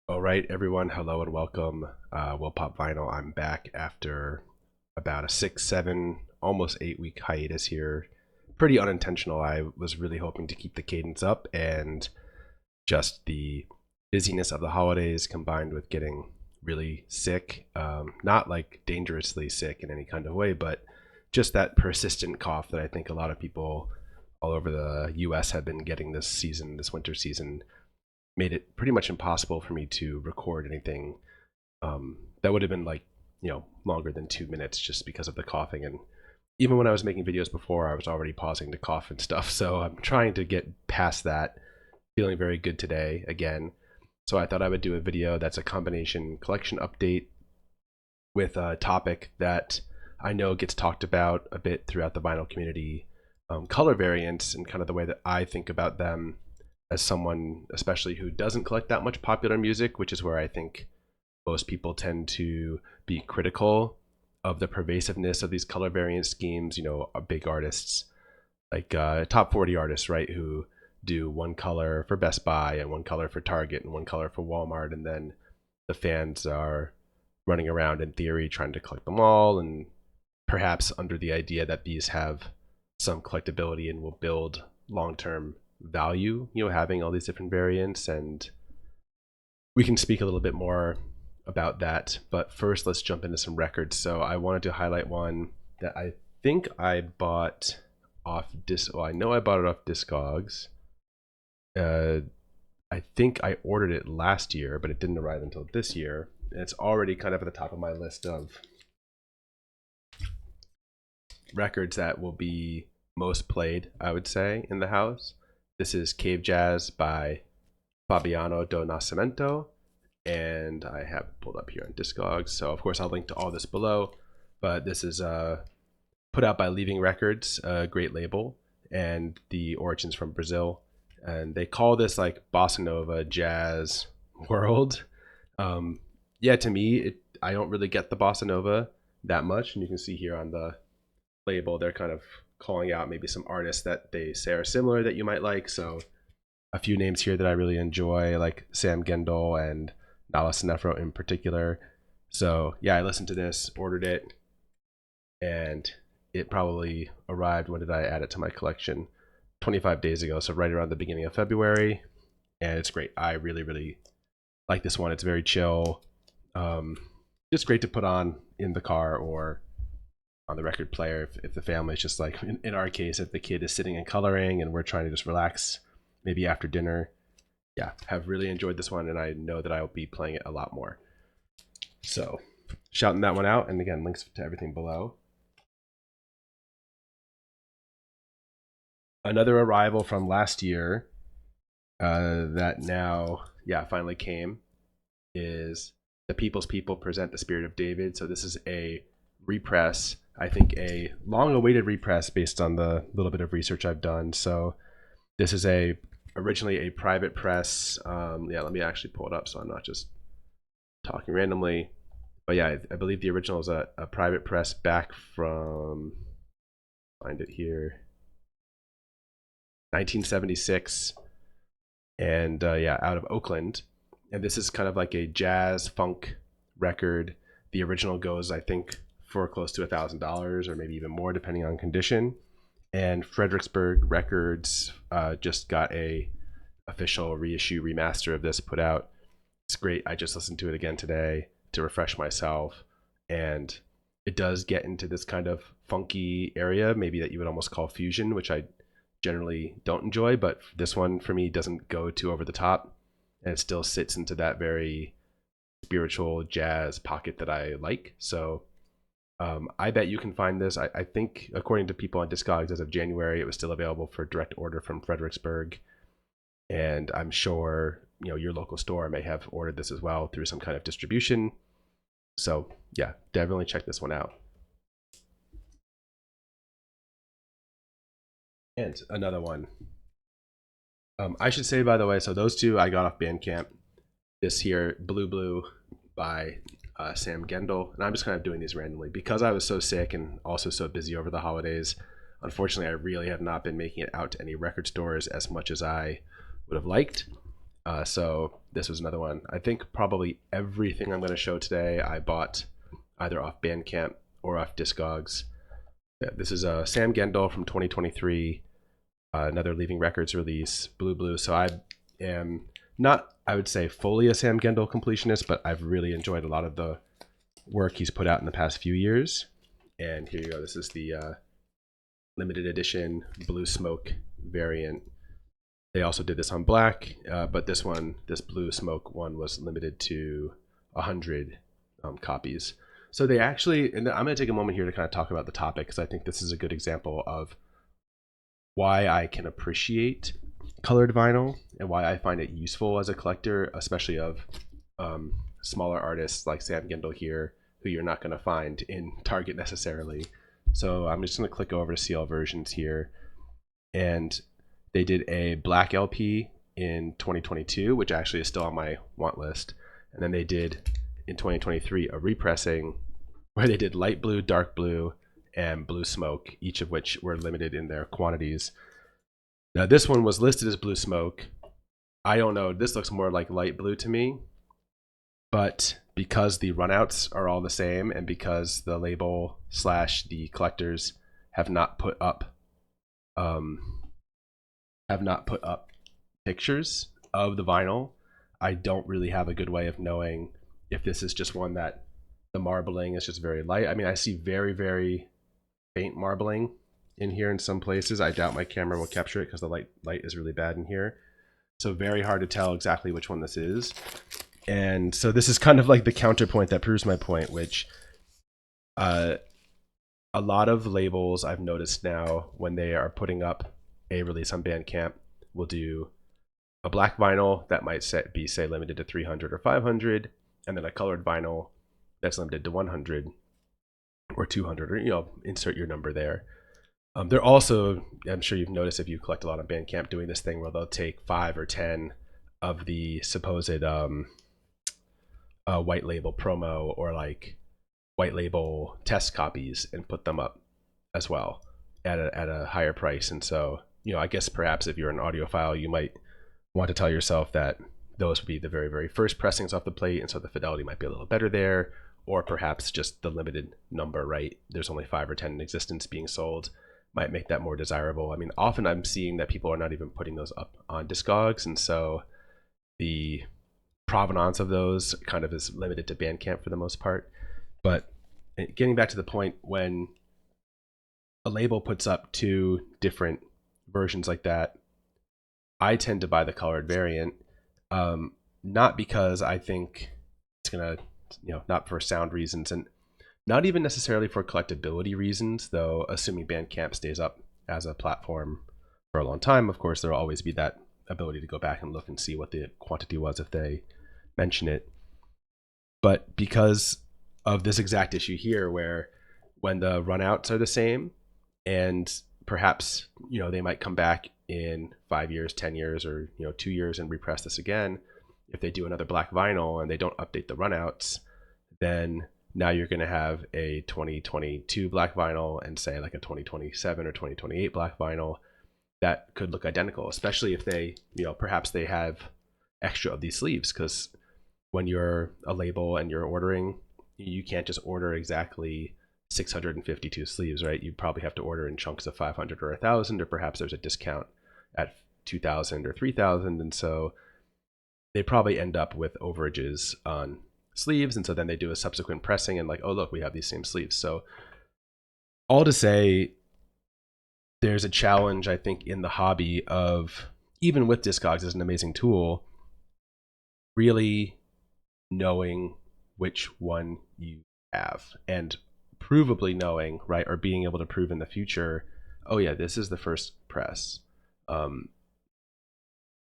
All right, everyone. Hello and welcome. Willpop Vinyl. I'm back after about a 6, 7, almost 8 week hiatus here. Pretty unintentional. I was really hoping to keep the cadence up, and just the busyness of the holidays combined with getting really sick, not like dangerously sick in any kind of way, but just that persistent cough that I think a lot of people all over the US have been getting this season, this winter season, made it pretty much impossible for me to record anything that would have been like, longer than 2 minutes just because of the coughing. And even when I was making videos before, I was already pausing to cough and stuff. So I'm trying to get past that. Feeling very good today again. So I thought I would do a video that's a combination collection update with a topic that I know gets talked about a bit throughout the vinyl community, color variants, and kind of the way that I think about them as someone especially who doesn't collect that much popular music, which is where I think most people tend to be critical of the pervasiveness of these color variant schemes. Big artists like top 40 artists, right, who do one color for Best Buy and one color for Target and one color for Walmart, and then the fans are running around in theory trying to collect them all, and perhaps under the idea that these have some collectability and will build long-term value, having all these different variants. And we can speak a little bit more about that, but first let's jump into some records. So I wanted to highlight one that I think I bought off I know I bought it off Discogs. I think I ordered it last year, but it didn't arrive until this year, and it's already kind of at the top of my list of records that will be most played, I would say, in the house. This is Cavejaz by Fabiano do Nascimento, and I have it pulled up here on Discogs. So of course I'll link to all this below, but this is put out by Leaving Records, a great label, and the origins from Brazil. And they call this like bossa nova jazz world. Yeah, to me, I don't really get the bossa nova that much, and you can see here on the label they're kind of calling out maybe some artists that they say are similar that you might like. So a few names here that I really enjoy, like Sam Gendel and Nascimento in particular. So yeah, I listened to this, ordered it, and it probably arrived, when did I add it to my collection? 25 days ago, so right around the beginning of February. And it's great. I really, really like this one. It's very chill. Just great to put on in the car or on the record player if the family is just like, in our case, if the kid is sitting and coloring and we're trying to just relax, maybe after dinner. Yeah, have really enjoyed this one, and I know that I will be playing it a lot more. So shouting that one out, and again, links to everything below. Another arrival from last year that now, finally came, is The People's People Present the Spirit of David. So this is a repress, I think a long-awaited repress based on the little bit of research I've done. So this is originally a private press. Let me actually pull it up so I'm not just talking randomly. But yeah, I believe the original is a private press back from, find it here, 1976, and out of Oakland. And this is kind of like a jazz funk record. The original goes, I think, for close to $1,000 or maybe even more depending on condition. And Fredericksburg Records just got a official reissue remaster of this put out. It's great. I just listened to it again today to refresh myself, and it does get into this kind of funky area, maybe that you would almost call fusion, which I generally don't enjoy, but this one for me doesn't go too over the top, and it still sits into that very spiritual jazz pocket that I like. So I bet you can find this. I think according to people on Discogs, as of January, it was still available for direct order from Fredericksburg, and I'm sure your local store may have ordered this as well through some kind of distribution. So yeah, definitely check this one out. And another one, I should say, by the way, so those two I got off Bandcamp. This here, blueblue by Sam Gendel, and I'm just kind of doing these randomly because I was so sick and also so busy over the holidays. Unfortunately, I really have not been making it out to any record stores as much as I would have liked. So this was another one. I think probably everything I'm going to show today I bought either off Bandcamp or off Discogs. Yeah, this is a Sam Gendel from 2023, another Leaving Records release, blueblue. So I am not, I would say, fully a Sam Gendel completionist, but I've really enjoyed a lot of the work he's put out in the past few years. And here you go. This is the limited edition Blue Smoke variant. They also did this on black, but this Blue Smoke one was limited to 100 copies. So they actually, and I'm going to take a moment here to kind of talk about the topic, because I think this is a good example of why I can appreciate colored vinyl and why I find it useful as a collector, especially of smaller artists like Sam Gendel here, who you're not going to find in Target necessarily. So I'm just going to click over to CL Versions here, and they did a black LP in 2022, which actually is still on my want list. And then they did in 2023 a repressing where they did light blue, dark blue, and blue smoke, each of which were limited in their quantities. Now this one was listed as blue smoke. I don't know, this looks more like light blue to me, but because the runouts are all the same and because the label / the collectors have not put up pictures of the vinyl, I don't really have a good way of knowing if this is just one that the marbling is just very light. I mean, I see very, very faint marbling in here in some places. I doubt my camera will capture it because the light is really bad in here. So very hard to tell exactly which one this is. And so this is kind of like the counterpoint that proves my point, which a lot of labels I've noticed now when they are putting up a release on Bandcamp will do a black vinyl that might be say limited to 300 or 500, and then a colored vinyl that's limited to 100 or 200, or insert your number there. They're also, I'm sure you've noticed if you collect a lot on Bandcamp, doing this thing where they'll take 5 or 10 of the supposed white label promo or like white label test copies and put them up as well at a higher price. And so, I guess perhaps if you're an audiophile, you might want to tell yourself that those would be the very, very first pressings off the plate, and so the fidelity might be a little better there, or perhaps just the limited number, right? There's only 5 or 10 in existence being sold, might make that more desirable. I mean, often I'm seeing that people are not even putting those up on Discogs, and so the provenance of those kind of is limited to Bandcamp for the most part. But getting back to the point, when a label puts up 2 different versions like that, I tend to buy the colored variant, not because I think it's gonna, not for sound reasons, and not even necessarily for collectability reasons, though assuming Bandcamp stays up as a platform for a long time, of course, there will always be that ability to go back and look and see what the quantity was if they mention it. But because of this exact issue here, where when the runouts are the same, and perhaps, they might come back in 5 years, 10 years, or 2 years and repress this again. If they do another black vinyl and they don't update the runouts, then now you're going to have a 2022 black vinyl and say like a 2027 or 2028 black vinyl that could look identical, especially if they, perhaps they have extra of these sleeves, because when you're a label and you're ordering, you can't just order exactly 652 sleeves, right? You probably have to order in chunks of 500 or 1,000, or perhaps there's a discount at 2,000 or 3,000, and so they probably end up with overages on sleeves, and so then they do a subsequent pressing and like, oh look, we have these same sleeves. So all to say, there's a challenge, I think, in the hobby of, even with Discogs as an amazing tool, really knowing which one you have and provably knowing, right, or being able to prove in the future, oh yeah, this is the first press.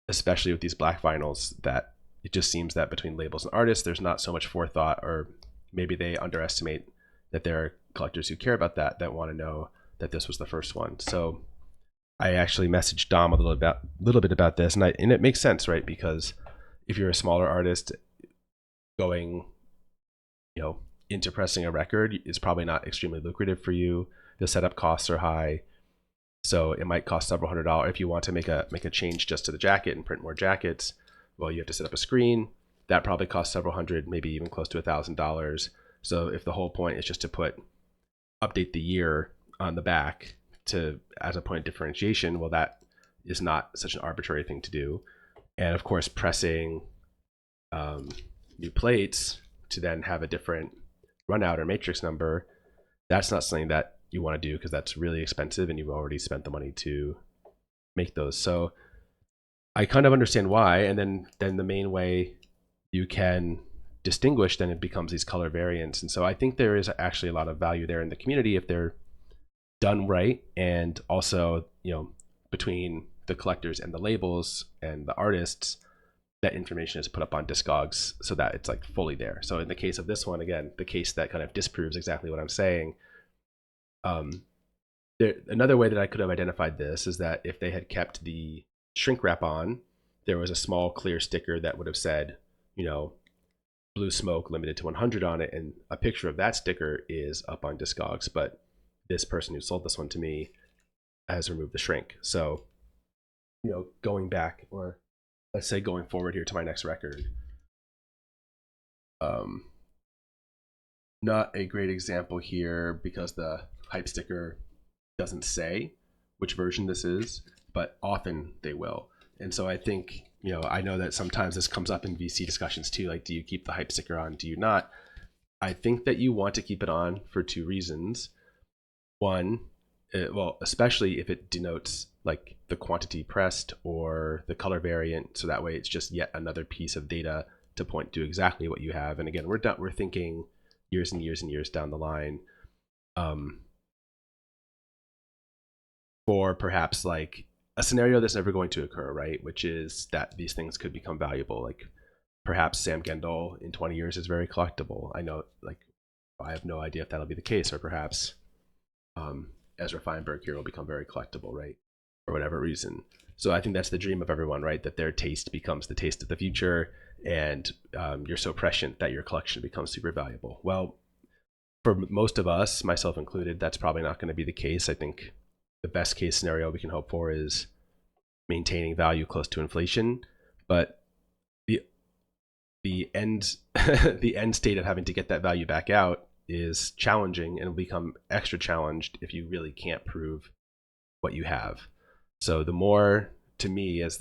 Especially with these black vinyls, that it just seems that between labels and artists, there's not so much forethought, or maybe they underestimate that there are collectors who care about that want to know that this was the first one. So I actually messaged Dom a little bit about this, and it makes sense, right? Because if you're a smaller artist, going, into pressing a record is probably not extremely lucrative for you. The setup costs are high, so it might cost several $100s if you want to make a change just to the jacket and print more jackets. Well, you have to set up a screen. That probably costs several hundred, maybe even close to $1,000. So if the whole point is just to update the year on the back as a point of differentiation, well, that is not such an arbitrary thing to do. And of course, pressing new plates to then have a different runout or matrix number, that's not something that you want to do because that's really expensive and you've already spent the money to make those. So I kind of understand why. And then the main way you can distinguish, then it becomes these color variants. And so I think there is actually a lot of value there in the community if they're done right. And also, between the collectors and the labels and the artists, that information is put up on Discogs so that it's like fully there. So in the case of this one, again, the case that kind of disproves exactly what I'm saying. Another way that I could have identified this is that if they had kept the shrink wrap on, there was a small clear sticker that would have said, blue smoke limited to 100 on it, and a picture of that sticker is up on Discogs, but this person who sold this one to me has removed the shrink. So, going back, or let's say going forward here to my next record, not a great example here because the hype sticker doesn't say which version this is, but often they will. And so I think, I know that sometimes this comes up in VC discussions too, like, do you keep the hype sticker on? Do you not? I think that you want to keep it on for two reasons. One, well, especially if it denotes like the quantity pressed or the color variant. So that way it's just yet another piece of data to point to exactly what you have. And again, we're thinking years and years and years down the line. For perhaps like a scenario that's never going to occur, right? Which is that these things could become valuable. Like perhaps Sam Gendel in 20 years is very collectible. I know, like, I have no idea if that'll be the case, or perhaps Ezra Feinberg here will become very collectible, right? For whatever reason. So I think that's the dream of everyone, right? That their taste becomes the taste of the future, and you're so prescient that your collection becomes super valuable. Well, for most of us, myself included, that's probably not going to be the case. I think the best case scenario we can hope for is maintaining value close to inflation, but the end the end state of having to get that value back out is challenging, and will become extra challenged if you really can't prove what you have. So the more, to me, as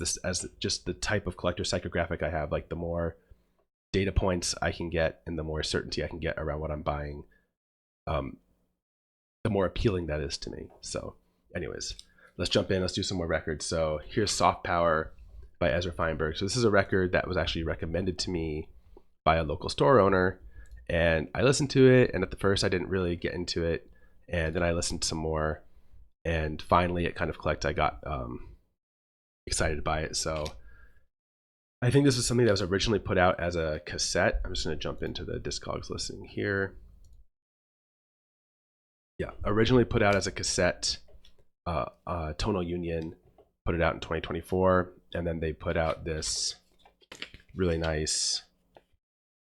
just the type of collector psychographic I have, like the more data points I can get and the more certainty I can get around what I'm buying, the more appealing that is to me. So anyways, let's jump in. Let's do some more records. So here's Soft Power by Ezra Feinberg. So this is a record that was actually recommended to me by a local store owner, and I listened to it, and at the first I didn't really get into it, and then I listened some more, and finally it kind of clicked. I got excited by it. So I think this is something that was originally put out as a cassette. I'm just going to jump into the Discogs listing here. Yeah, originally put out as a cassette. Tonal Union put it out in 2024, and then they put out this really nice,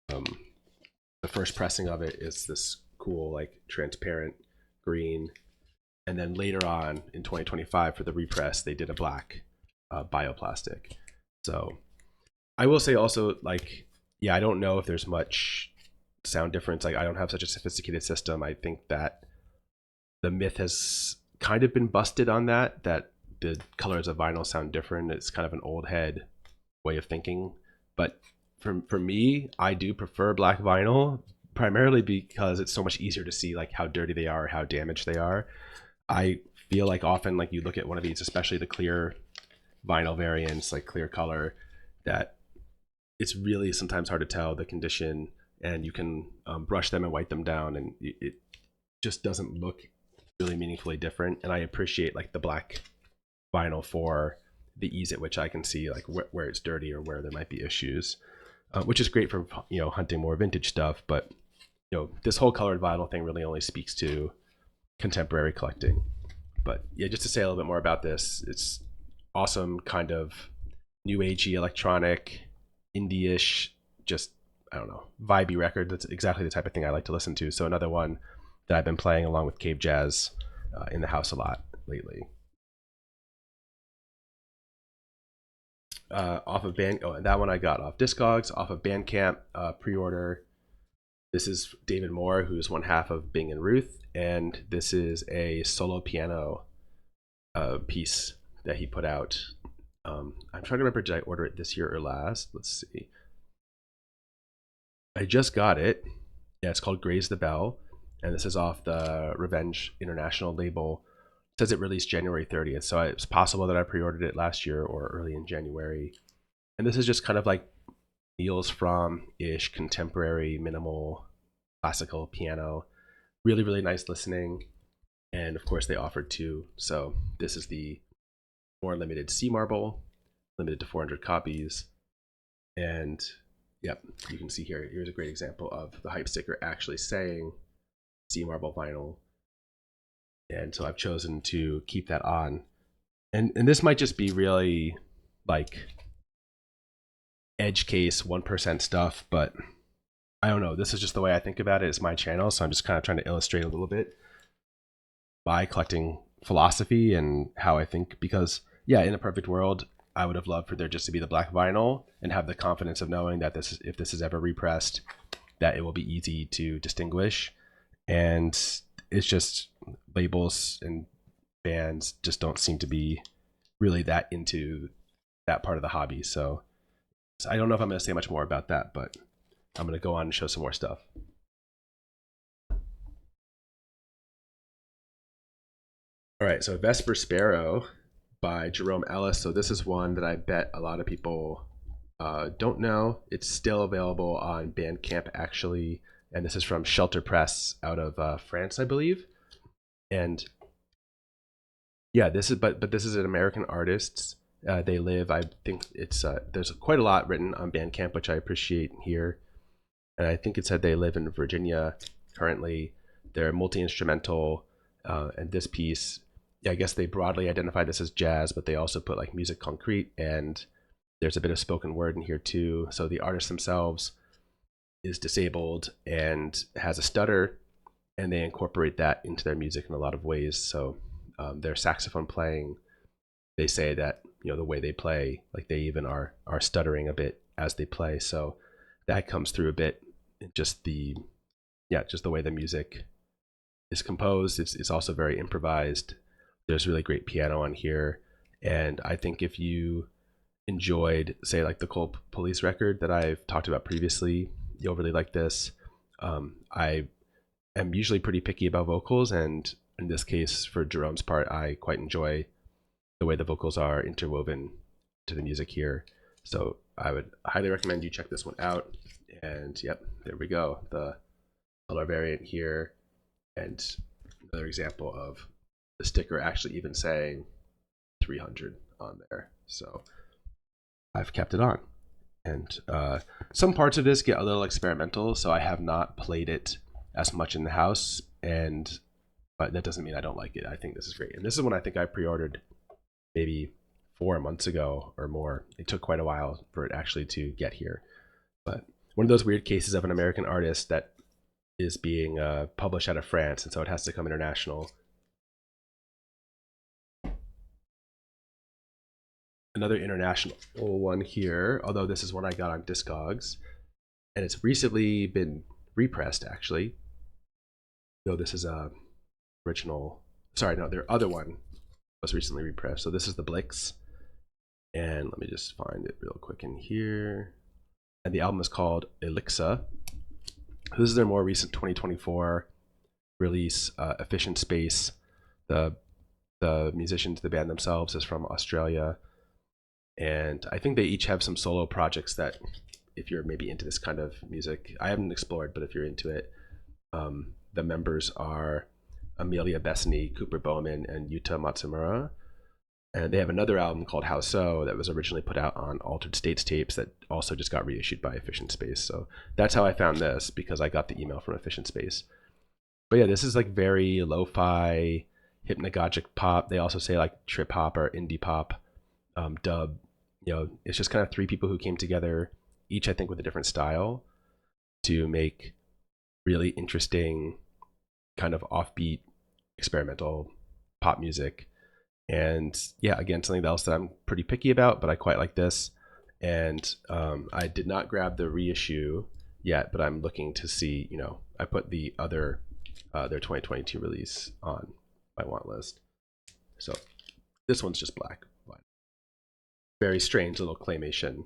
the first pressing of it is this cool, like, transparent green, and then later on in 2025 for the repress they did a black bioplastic. So I will say also, like, yeah, I don't know if there's much sound difference. Like, I don't have such a sophisticated system. I think that the myth has kind of been busted on that the colors of vinyl sound different. It's kind of an old head way of thinking, but for me, I do prefer black vinyl, primarily because it's so much easier to see like how dirty they are, how damaged they are. I feel like often, like, you look at one of these, especially the clear vinyl variants, like clear color, that it's really sometimes hard to tell the condition, and you can brush them and wipe them down, and it just doesn't look really meaningfully different. And I appreciate like the black vinyl for the ease at which I can see like where it's dirty or where there might be issues, which is great for, hunting more vintage stuff. But this whole colored vinyl thing really only speaks to contemporary collecting. But yeah, just to say a little bit more about this, it's awesome, kind of new agey electronic, indie-ish, just, I don't know, vibey record. That's exactly the type of thing I like to listen to. So another one that I've been playing along with Cavejaz in the house a lot lately. off of Band. Oh, and that one I got off Discogs, off of Bandcamp, pre-order. This is David Moore, who's one half of Bing and Ruth, and this is a solo piano piece that he put out. I'm trying to remember, did I order it this year or last? Let's see. I just got it. Yeah, it's called Graze the Bell, and this is off the Revenge International label. It says it released January 30th, so it's possible that I pre-ordered it last year or early in January. And this is just kind of like Niels Fromm-ish contemporary minimal classical piano. Really, really nice listening. And of course they offered two. So this is the more limited C marble, limited to 400 copies. And yep, you can see here, here's a great example of the hype sticker actually saying C marble vinyl. And so I've chosen to keep that on. And this might just be really like edge case 1% stuff, but I don't know. This is just the way I think about it. It's my channel, so I'm just kind of trying to illustrate a little bit my collecting philosophy and how I think, because yeah, in a perfect world, I would have loved for there just to be the black vinyl and have the confidence of knowing that this, if this is ever repressed, that it will be easy to distinguish. And it's just labels and bands just don't seem to be really that into that part of the hobby. So I don't know if I'm going to say much more about that, but I'm going to go on and show some more stuff. All right, so Vesper Sparrow by Jerome Ellis. So this is one that I bet a lot of people don't know. It's still available on Bandcamp actually, and this is from Shelter Press out of France, I believe. And yeah, this is but this is an American artist. They live, I think it's there's quite a lot written on Bandcamp, which I appreciate here. And I think it said they live in Virginia currently. They're multi-instrumental, and this piece, yeah, I guess they broadly identify this as jazz, but they also put like musique concrète, and there's a bit of spoken word in here too. So the artists themselves is disabled and has a stutter, and they incorporate that into their music in a lot of ways. So their saxophone playing, they say that, you know, the way they play, like they even are stuttering a bit as they play. So that comes through a bit in just the, yeah, just the way the music is composed. It's also very improvised. There's really great piano on here. And I think if you enjoyed, say, like the Cold Police record that I've talked about previously, you'll really like this. I am usually pretty picky about vocals, and in this case, for Jerome's part, I quite enjoy the way the vocals are interwoven to the music here. So I would highly recommend you check this one out. And yep, there we go. The color variant here, and another example of the sticker actually even saying 300 on there. So I've kept it on. And some parts of this get a little experimental, so I have not played it as much in the house, but that doesn't mean I don't like it. I think this is great. And this is one I think I pre-ordered maybe 4 months ago or more. It took quite a while for it actually to get here. But one of those weird cases of an American artist that is being published out of France, and so it has to come international. Another international one here, although this is one I got on Discogs, and it's recently been repressed actually. Though this is a original, sorry, no, their other one was recently repressed. So this is the Blisks, and let me just find it real quick in here. And the album is called Elixa. This is their more recent 2024 release, Efficient Space. The musicians, the band themselves, is from Australia. And I think they each have some solo projects that, if you're maybe into this kind of music, I haven't explored, but if you're into it, the members are Amelia Bessany, Cooper Bowman, and Yuta Matsumura. And they have another album called How So that was originally put out on Altered States tapes that also just got reissued by Efficient Space. So that's how I found this, because I got the email from Efficient Space. But yeah, this is like very lo-fi, hypnagogic pop. They also say like trip hop or indie pop, dub. You know, it's just kind of three people who came together, each I think with a different style, to make really interesting kind of offbeat experimental pop music. And yeah, again, something else that I'm pretty picky about, but I quite like this. And I did not grab the reissue yet, but I'm looking to see, you know, I put the other, their 2022 release on my want list. So this one's just black. Very strange little claymation.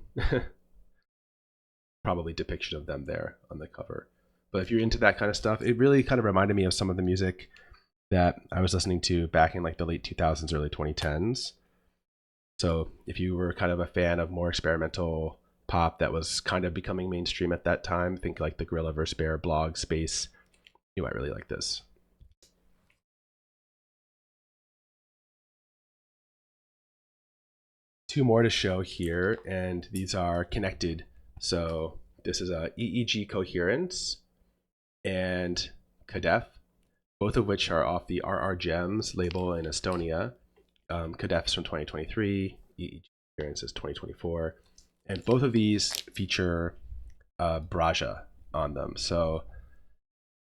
Probably depiction of them there on the cover. But if you're into that kind of stuff, it really kind of reminded me of some of the music that I was listening to back in like the late 2000s, early 2010s. So if you were kind of a fan of more experimental pop that was kind of becoming mainstream at that time, think like the Gorilla Vesper blog space, you might really like this. Two more to show here, and these are connected. So this is a EEG Coherence and Kadef, both of which are off the RR Gems label in Estonia. Kadef's from 2023, EEG Coherence is 2024, and both of these feature Braja on them. So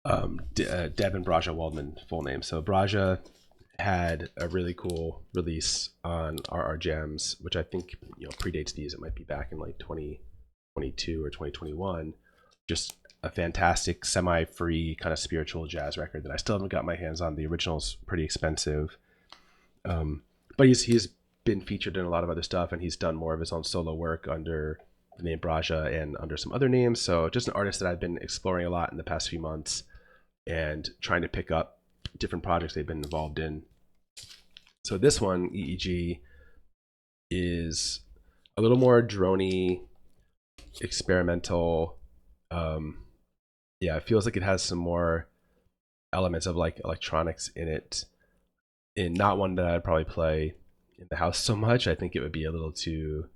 Devin Braja Waldman, full name. So Braja had a really cool release on RR Gems, which I think, you know, predates these. It might be back in like 2022 or 2021. Just a fantastic semi-free kind of spiritual jazz record that I still haven't got my hands on. The original's pretty expensive, but he's been featured in a lot of other stuff, and he's done more of his own solo work under the name Braja and under some other names. So just an artist that I've been exploring a lot in the past few months and trying to pick up different projects they've been involved in. So this one, EEG, is a little more droney, experimental. Yeah, it feels like it has some more elements of like electronics in it. And not one that I'd probably play in the house so much. I think it would be a little too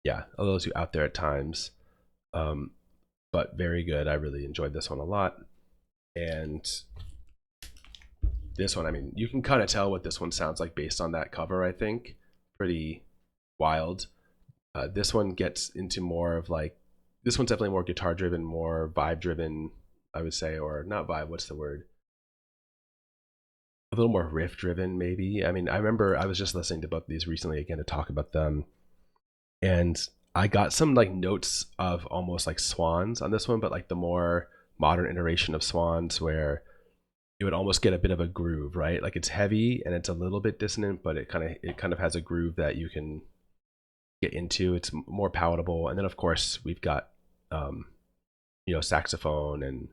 out there at times. But very good. I really enjoyed this one a lot. And this one, I mean, you can kind of tell what this one sounds like based on that cover, I think. Pretty wild. This one gets into more of like, this one's definitely more guitar driven, more vibe driven, I would say, or not vibe, what's the word? A little more riff driven, maybe. I mean, I remember I was just listening to both of these recently again to talk about them, and I got some like notes of almost like Swans on this one, but like the more modern iteration of Swans where it would almost get a bit of a groove, right? Like it's heavy and it's a little bit dissonant, but it kind of has a groove that you can get into. It's more palatable. And then of course we've got you know, saxophone, and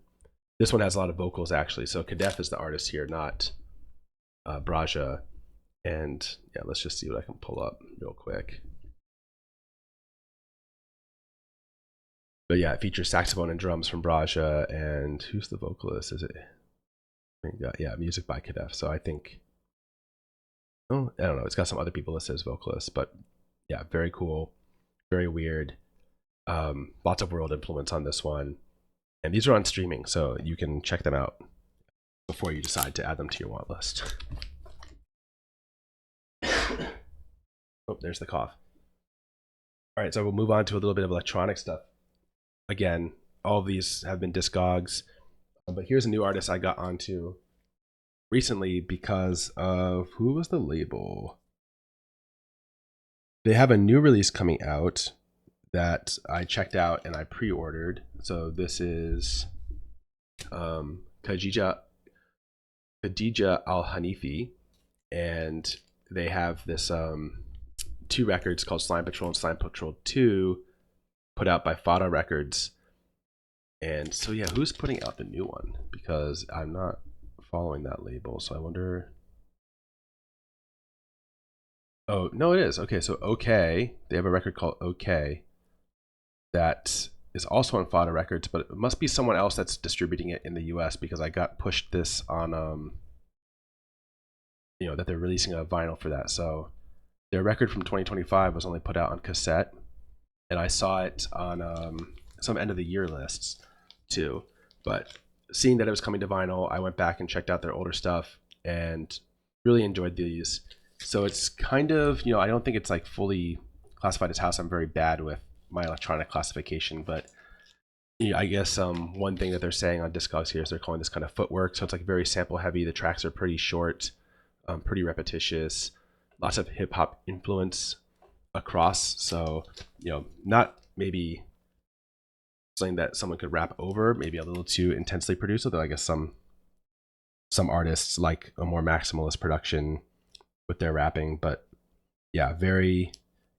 this one has a lot of vocals actually. So Kadef is the artist here, not Braja. And yeah, let's just see what I can pull up real quick. But yeah, it features saxophone and drums from Braja, and who's the vocalist? Is it? Yeah, music by Kadef. So I think, oh, I don't know. It's got some other people listed as vocalists, but yeah, very cool, very weird. Lots of world influence on this one, and these are on streaming, so you can check them out before you decide to add them to your want list. Oh, there's the cough. All right, so we'll move on to a little bit of electronic stuff. Again, all of these have been Discogs, but here's a new artist I got onto recently because of, who was the label? They have a new release coming out that I checked out and I pre-ordered. So this is Khadija Al-Hanifi, and they have this 2 records called Slime Patrol and Slime Patrol 2 put out by Fada Records. And so yeah, who's putting out the new one? Because I'm not following that label, so I wonder. Oh no, it is. Okay, so OK, they have a record called OK that is also on Fada Records, but it must be someone else that's distributing it in the US, because I got pushed this on you know, that they're releasing a vinyl for that. So their record from 2025 was only put out on cassette, and I saw it on some end of the year lists too. But seeing that it was coming to vinyl, I went back and checked out their older stuff and really enjoyed these. So it's kind of, you know, I don't think it's like fully classified as house. I'm very bad with my electronic classification, but you know, I guess one thing that they're saying on Discogs here is they're calling this kind of footwork. So it's like very sample heavy. The tracks are pretty short, pretty repetitious, lots of hip hop influence. across. So, you know, not maybe something that someone could rap over, maybe a little too intensely produced, although I guess some artists like a more maximalist production with their rapping. But yeah, very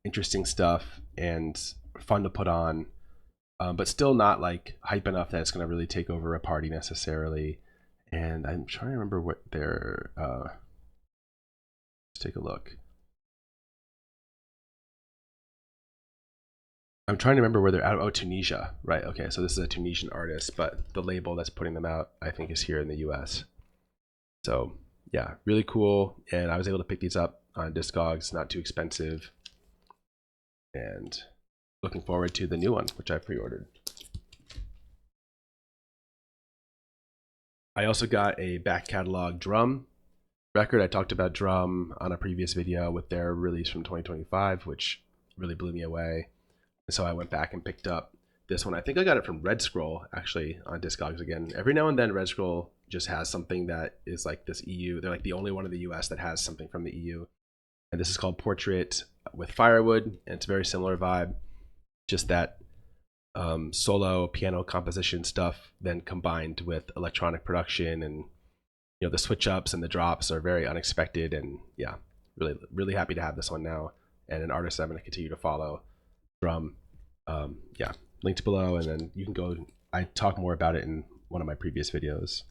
interesting stuff and fun to put on, but still not like hype enough that it's going to really take over a party necessarily. And I'm trying to remember what their let's take a look. I'm trying to remember where they're out. Oh, Tunisia, right? Okay, so this is a Tunisian artist, but the label that's putting them out, I think, is here in the U.S. So yeah, really cool. And I was able to pick these up on Discogs, not too expensive. And looking forward to the new one, which I pre-ordered. I also got a back catalog Djrum record. I talked about Djrum on a previous video with their release from 2025, which really blew me away. And so I went back and picked up this one. I think I got it from Red Scroll, actually, on Discogs again. Every now and then, Red Scroll just has something that is like this EU. They're like the only one in the US that has something from the EU. And this is called Portrait with Firewood, and it's a very similar vibe. Just that solo piano composition stuff then combined with electronic production, and you know, the switch ups and the drops are very unexpected. And yeah, really happy to have this one now, and an artist I'm going to continue to follow, Djrum. Yeah, linked below, and then you can go. I talk more about it in one of my previous videos.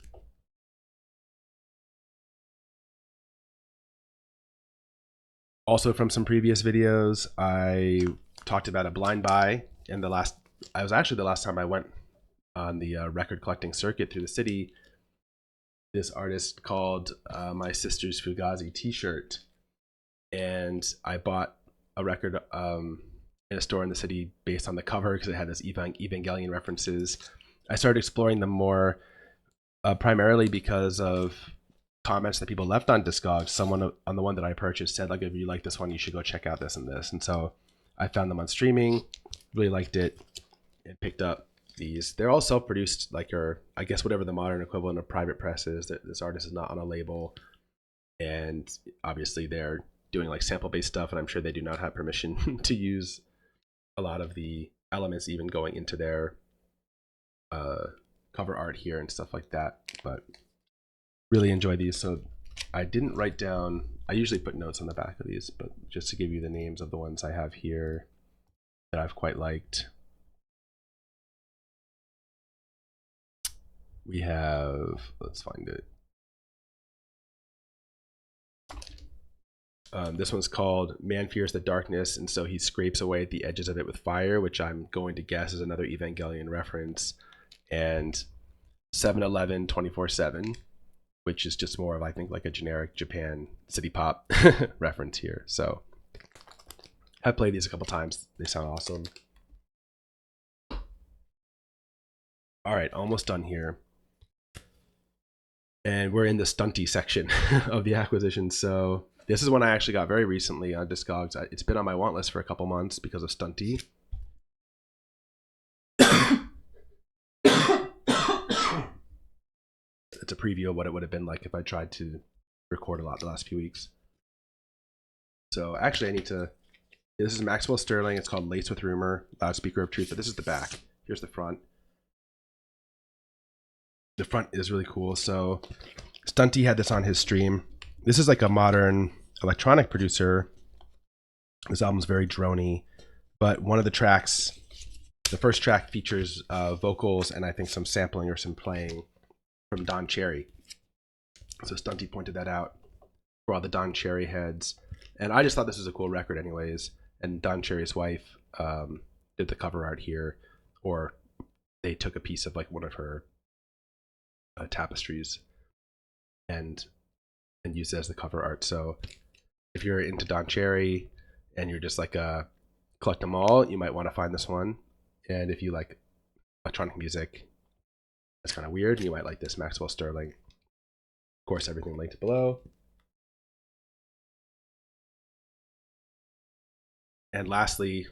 Also from some previous videos, I talked about a blind buy in the last. I was actually the last time I went on the record collecting circuit through the city. This artist called My Sister's Fugazi t-shirt, and I bought a record in a store in the city based on the cover because it had this Evangelion references. I started exploring them more, primarily because of comments that people left on Discogs. Someone on the one that I purchased said, like, if you like this one, you should go check out this and this. And so I found them on streaming, really liked it, and picked up these. They're all self-produced, like, or I guess whatever the modern equivalent of private press is. That this artist is not on a label, and obviously they're doing like sample-based stuff, and I'm sure they do not have permission to use a lot of the elements even going into their cover art here and stuff like that. But really enjoy these. So I didn't write down, I usually put notes on the back of these, but just to give you the names of the ones I have here that I've quite liked. We have, let's find it. This one's called Man Fears the Darkness, and so he scrapes away at the edges of it with fire, which I'm going to guess is another Evangelion reference. And 7-Eleven 24/7, which is just more of, I think, like a generic Japan city pop reference here. So I've played these a couple times. They sound awesome. All right, almost done here. And we're in the stunty section of the acquisition. So this is one I actually got very recently on Discogs. It's been on my want list for a couple months because of stunty. It's a preview of what it would have been like if I tried to record a lot the last few weeks. So actually I need to, this is Maxwell Sterling. It's called Lace with Rumour, Loudspeaker of Truth, but this is the back. Here's the front. The front is really cool. So Stunty had this on his stream. This is like a modern electronic producer. This album's very droney, but one of the tracks, the first track, features vocals and I think some sampling or some playing from Don Cherry. So Stunty pointed that out for all the Don Cherry heads. And I just thought this was a cool record anyways. And Don Cherry's wife did the cover art here, or they took a piece of like one of her tapestries and used it as the cover art. So if you're into Don Cherry and you're just like collect them all, you might want to find this one. And if you like electronic music that's kind of weird, you might like this Maxwell Sterling. Of course, everything linked below. And lastly,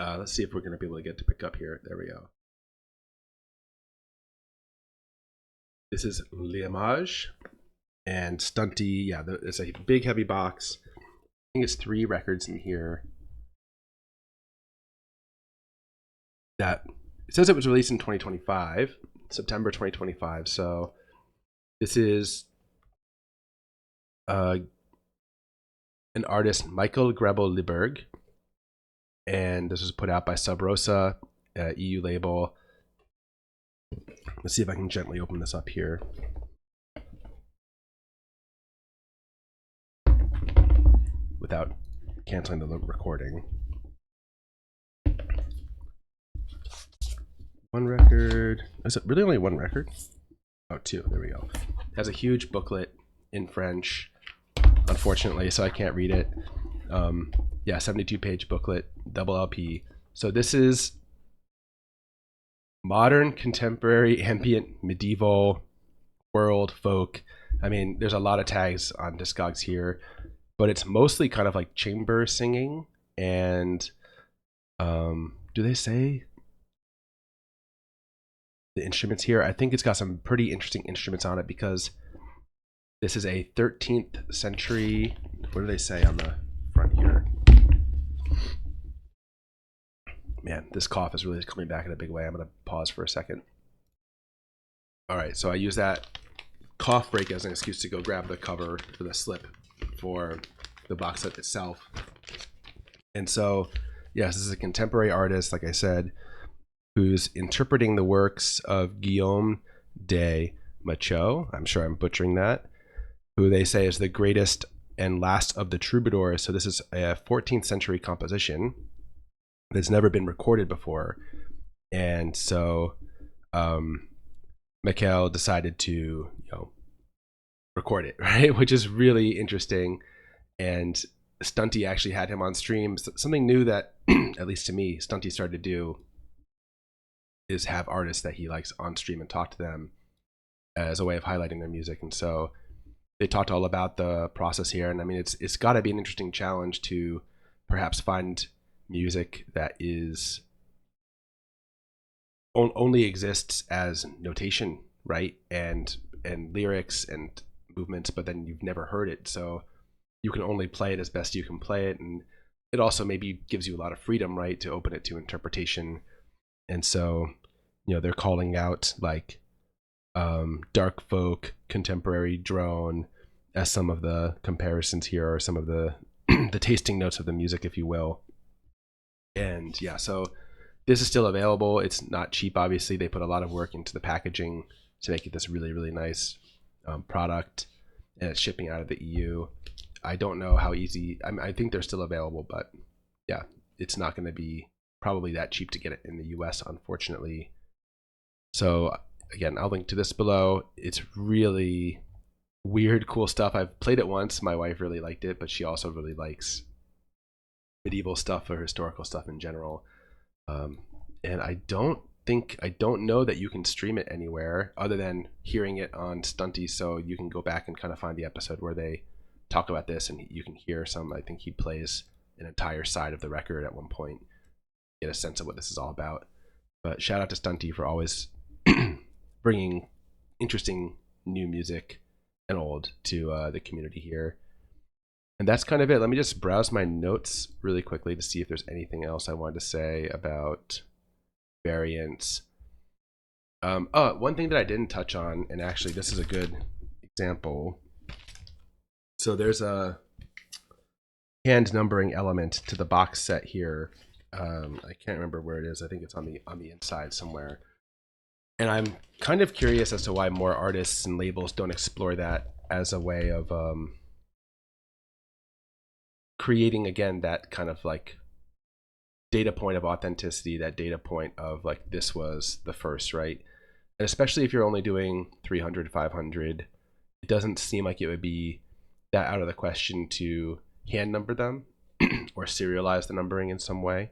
let's see if we're going to be able to get to pick up here. There we go. This is L'Image and Stunty. Yeah, it's a big, heavy box. think it's 3 records in here that it says it was released in 2025, September 2025. So this is an artist, Michael Grebel-Liberg, and this was put out by Sub Rosa, EU label. Let's see if I can gently open this up here. Without canceling the recording. One record. Is it really only 1 record? Oh, 2. There we go. It has a huge booklet in French, unfortunately, so I can't read it. Yeah, 72-page booklet, double LP. So this is modern, contemporary, ambient, medieval, world, folk. I mean, there's a lot of tags on Discogs here, but it's mostly kind of like chamber singing. And do they say the instruments here? I think it's got some pretty interesting instruments on it, because this is a 13th century. What do they say on the front here? Man, this cough is really coming back in a big way. I'm going to pause for a second. All right, so I use that cough break as an excuse to go grab the cover for the slip for the box set itself. And so, yes, this is a contemporary artist, like I said, who's interpreting the works of Guillaume de Machaut. I'm sure I'm butchering that. Who they say is the greatest and last of the troubadours. So this is a 14th century composition that's never been recorded before. And so Michael decided to, record it, right? Which is really interesting. And Stunty actually had him on stream. Something new that, at least to me, Stunty started to do is have artists that he likes on stream and talk to them as a way of highlighting their music. And so they talked all about the process here. And I mean, it's got to be an interesting challenge to perhaps find music that is only exists as notation, right? And lyrics and movements, but then you've never heard it. So you can only play it as best you can play it. And it also maybe gives you a lot of freedom, right, to open it to interpretation. And so, they're calling out like dark folk, contemporary drone as some of the comparisons here, or some of the the tasting notes of the music, if you will. And yeah, so this is still available. It's not cheap, obviously. They put a lot of work into the packaging to make it this really, really nice product, and it's shipping out of the EU. I don't know how easy. I think they're still available, but yeah, it's not going to be probably that cheap to get it in the US, unfortunately. So again, I'll link to this below. It's really weird, cool stuff. I've played it once. My wife really liked it, but she also really likes medieval stuff or historical stuff in general. And I don't know that you can stream it anywhere other than hearing it on Stunty. So you can go back and kind of find the episode where they talk about this, and you can hear some. I think he plays an entire side of the record at one point, get a sense of what this is all about. But shout out to Stunty for always bringing interesting new music and old to the community here. And that's kind of it. Let me just browse my notes really quickly to see if there's anything else I wanted to say about variants. One thing that I didn't touch on, and actually this is a good example. So there's a hand numbering element to the box set here. I can't remember where it is. I think it's on the inside somewhere. And I'm kind of curious as to why more artists and labels don't explore that as a way of creating, again, that kind of like data point of authenticity, that data point of like, this was the first, right? And especially if you're only doing 300, 500, it doesn't seem like it would be that out of the question to hand number them or serialize the numbering in some way.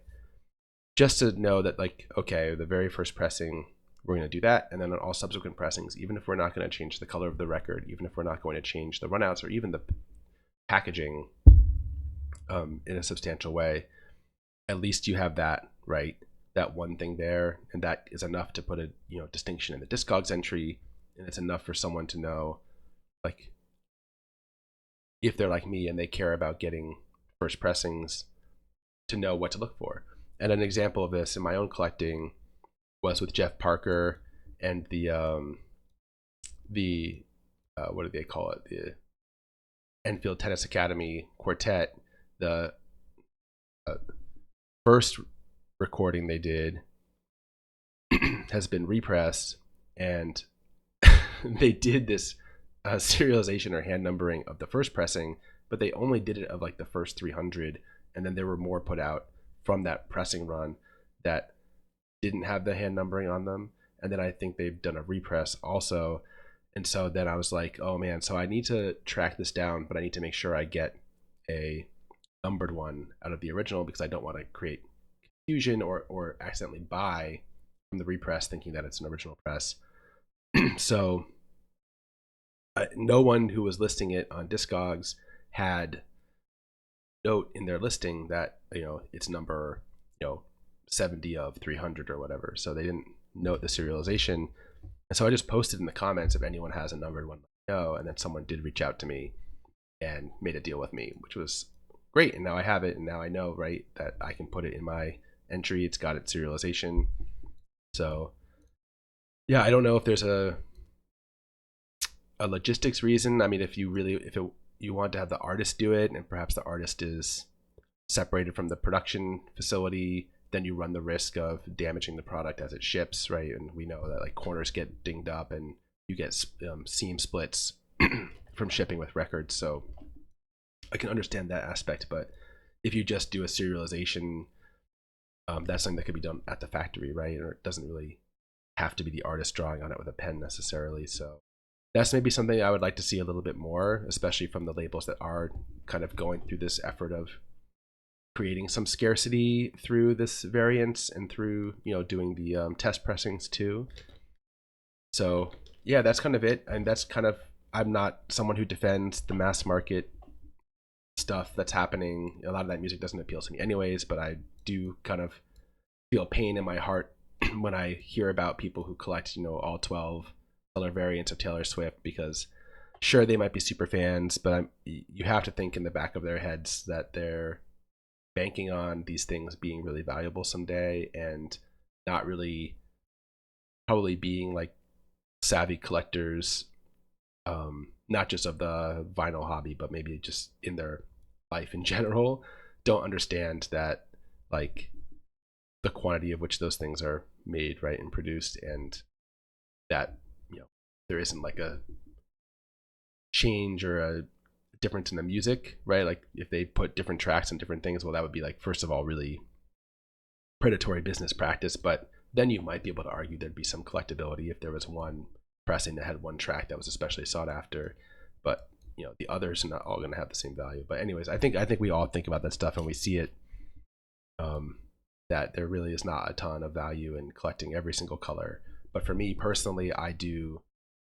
Just to know that, like, okay, the very first pressing, we're going to do that, and then on all subsequent pressings, even if we're not going to change the color of the record, even if we're not going to change the runouts or even the packaging in a substantial way, at least you have that, right? That one thing there, and that is enough to put a distinction in the Discogs entry, and it's enough for someone to know, like, if they're like me and they care about getting first pressings to know what to look for. And an example of this in my own collecting was with Jeff Parker and the what do they call it? The Enfield Tennis Academy Quartet. The first recording they did has been repressed, and they did this serialization or hand numbering of the first pressing, but they only did it of like the first 300, and then there were more put out from that pressing run that didn't have the hand numbering on them. And then I think they've done a repress also. And so then I was like, oh man, so I need to track this down, but I need to make sure I get a numbered one out of the original, because I don't want to create confusion or accidentally buy from the repress thinking that it's an original press. So no one who was listing it on Discogs had note in their listing that, you know, it's number, you know, 70 of 300 or whatever. So they didn't note the serialization. And so I just posted in the comments if anyone has a numbered one, let me know. And then someone did reach out to me and made a deal with me, which was great. And now I have it, and now I know, right, that I can put it in my entry. It's got its serialization. So yeah, I don't know if there's a logistics reason. I mean, if you want to have the artist do it, and perhaps the artist is separated from the production facility, then you run the risk of damaging the product as it ships, right? And we know that like corners get dinged up and you get seam splits from shipping with records. So I can understand that aspect, but if you just do a serialization, that's something that could be done at the factory, right? Or it doesn't really have to be the artist drawing on it with a pen necessarily. So that's maybe something I would like to see a little bit more, especially from the labels that are kind of going through this effort of creating some scarcity through this variance and through, you know, doing the test pressings too. So yeah, that's kind of it. And that's kind of, I'm not someone who defends the mass market stuff that's happening. A lot of that music doesn't appeal to me anyways, but I do kind of feel pain in my heart when I hear about people who collect, you know, all 12 color variants of Taylor Swift, because sure, they might be super fans, but you have to think in the back of their heads that they're banking on these things being really valuable someday and not really probably being like savvy collectors, not just of the vinyl hobby, but maybe just in their life in general, don't understand that like the quantity of which those things are made, right, and produced, and that, you know, there isn't like a change or a difference in the music, right? Like if they put different tracks and different things, well, that would be like, first of all, really predatory business practice, but then you might be able to argue there'd be some collectability if there was one pressing that had one track that was especially sought after, but you know, the others are not all going to have the same value. But anyways, I think we all think about that stuff and we see it, that there really is not a ton of value in collecting every single color. But for me personally, I do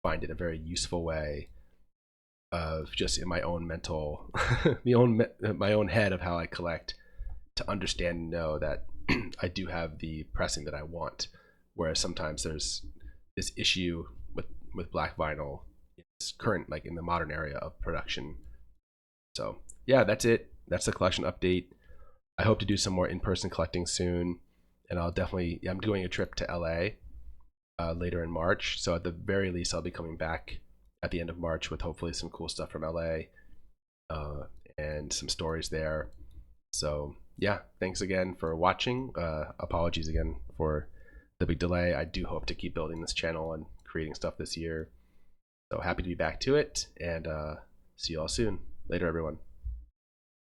find it a very useful way of just in my own mental, my own head of how I collect, to understand and know that I do have the pressing that I want. Whereas sometimes there's this issue with black vinyl, it's current, like in the modern area of production. So yeah, that's it. That's the collection update. I hope to do some more in-person collecting soon, and I'm doing a trip to LA later in March. So at the very least, I'll be coming back at the end of March with hopefully some cool stuff from LA and some stories there. So yeah, thanks again for watching. Apologies again for the big delay. I do hope to keep building this channel and creating stuff this year. So happy to be back to it, and see you all soon. Later, everyone.